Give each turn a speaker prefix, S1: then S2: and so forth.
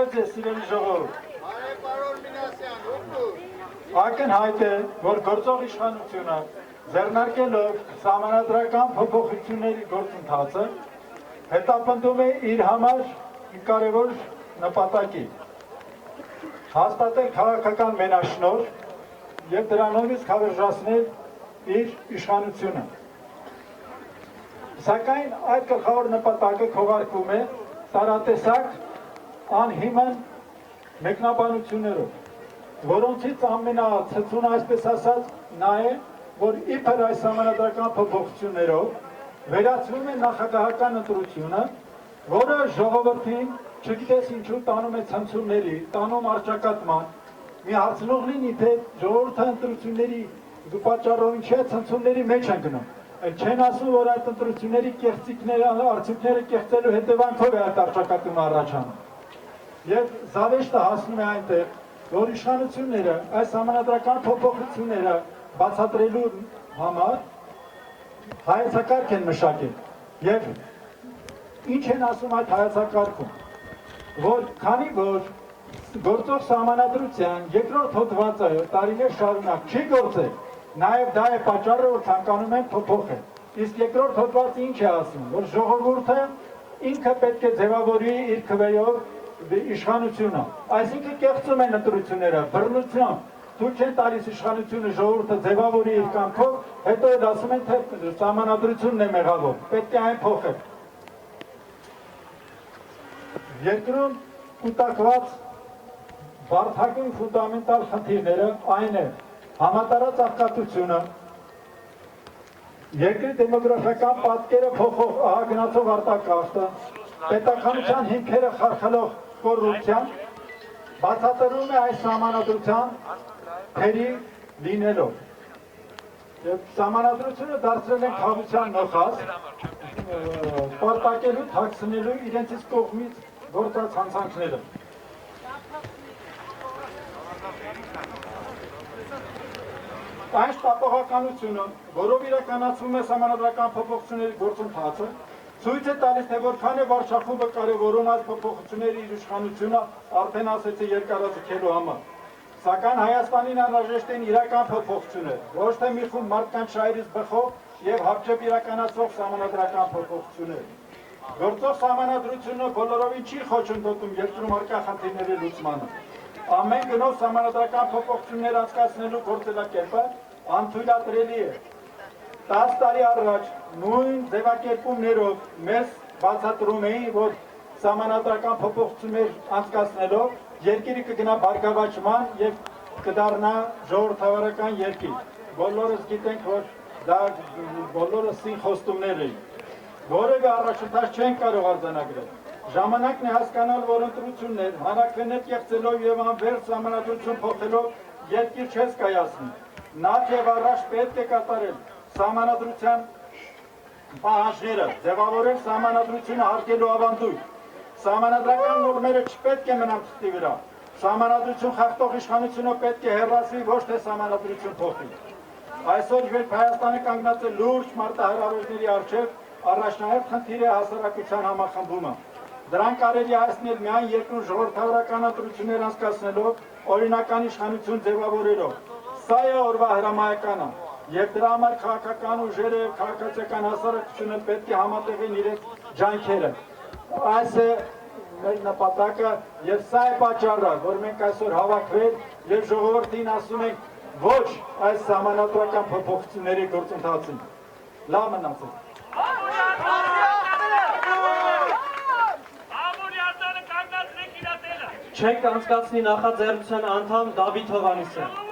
S1: Բարև ձեզ սիրելի ժողովուրդ։ Ակնհայտ է, որ գործող իշխանությունը ձեռնարկելով սահմանադրական փոփոխությունների գործընթացը հետապնդում է իր համար կարևոր նպատակի հաստատել քաղաքական մենաշնորհ եւ դրանովից հավերժացնել իր իշխանությունը։ Սակայն այդ գլխավոր նպատակը քողարկվում է տարատեսակ անհիմն մեկնաբանություններով, որոնցից ամենացցունը, այսպես ասած, նա է, որ իբր այս սահմանադրական փոփոխություններով վերացվում է նախագահական ընտրությունը, որը ժողովրդին չգիտես ինչու տանում է ցնցումների, տանում առճակատման։ Մի հարցնող լինի, թե ժողովուրդը ընտրությունների պատճառով ինչի է ցնցումների մեջ են գնում։ Չեն ասում, որ այդ ընտրությունների արդյունքները կեղծելու հետևանքով է այդ առճակատումը առաջանում։ Եվ զավեշտը հասնում է այնտեղ, որ իշխանությունները այս սահմանադրական փոփոխությունները բացատրելու համար հայեցակարգ են մշակել։ Եվ ինչ են ասում այդ հայեցակարգում, որ քանի որ գործող սահմանադրության երկրորդ հոդվածը տարիներ շարունակ չի գործել, նաև դա է պատճառը, որ ցանկանում են փոփոխել։ Իսկ երկրորդ հոդվածը ինչ է ասում, որ ժողովուրդը ինքը պետք է ձևավորի իր քվեով իշխանությունը, այսինքն կեղծում են ընտրությունները, բռնությամբ թույլ չեն տալիս իշխանությունը ժողովուրդը ձևավորի իր կամքով, հետո էլ ասում են, թե սահմանադրությունն է մեղավոր, պետք է այն փոխել։ Երկրում կուտակված բարդագույն ֆունդամենտալ խնդիրները այն է համատարած աղքատությունը, երկրի դեմոգրաֆիական պատկերը փոխող ահագնացող արտակարգը, պետականության հիմքերը խարխլող կոռուպցիան, բացատրվում է այս սահմանադրության թերի լինելով։ Եվ սահմանադրությունը դարձրել են խաղության նոխազ, պարտակելու, թաքցնելու իրենցից կողմից գործած հանցանքները։ Այս տապողականությունը, որով իրականացվում է սահմանադրական փոփոխությունների գործընթացը, ցույց է տալիս, թե որքան է վարչախումբը կարևորում այս փոփոխությունների իր իշխանությունը արդեն ասեցի երկարաձգելու համար։ Սակայն Հայաստանին անհրաժեշտ են իրական փոփոխություններ, ոչ թե մի խումբ մարդկանց շահերից բխող եւ հապճեպ իրականացող սահմանադրական փոփոխություններ։ Գործող սահմանադրությունը բոլորովին չի խոչընդոտում երկրում առկա խնդիրների լուծմանը։ Ամեն գնով սահմանադրական փոփոխություններ անցկացնելու գործելակերպը անթույլատրելի է։ 10 տարի առաջ նույն ձևակերպումներով մեզ բացատրում էին, որ սահմանադրական փոփոխություններ անցկացնելով երկիրը կգնա բարգավաճման եւ կդառնա ժողովրդավարական երկիր։ Բոլորս գիտենք, որ դա բոլորը սին խոստումներ էին։ Որևէ առաջընթաց չեն կարող արձանագրել։ Ժամանակն է հասկանալ, որ ընտրություններ, հանրաքվեներ կեղծելով եւ անվերջ սահմանադրություն փոխելով երկիր չես կայացնի։ Նախ եւ առաջ պետք է կատարել սահմանադրության պահանջները, ձևավորել սահմանադրությունը հարգելու ավանդույթ։ Սահմանադրական նորմերը չպետք է մնան թղթի վրա։ Սահմանադրություն խախտող իշխանությունը պետք է հեռացվի, ոչ թե սահմանադրություն փոխի։ Այսօր երբ Հայաստանը կանգնած է լուրջ մարտահրավերների առջև, առաջնահերթ խնդիր է հասարակության համախմբումը։ Դրան կարելի հասնել միայն երկրում ժողովրդավարական ընտրություններ անցկացնելով, օրինական իշխանություն ձևավորելով։ Սա է օրվա հրամայականը, եւ դրա համար քաղաքական ուժերը եւ քաղաքացիական հասարակությունը պետք է համատեղեն իրենց ջանքերը։ Այս է մեր նպատակը եւ սա է պատճառը, որ մենք այսօր հավաքվել եւ ժողովրդին ասում ենք ոչ այս սահմանադրական փոփոխությունների գործընթացին։ Լավ մնացեք։
S2: Չենք անցկացնի նախաձեռնության անդամ Դավիթ Հովհաննիսյան։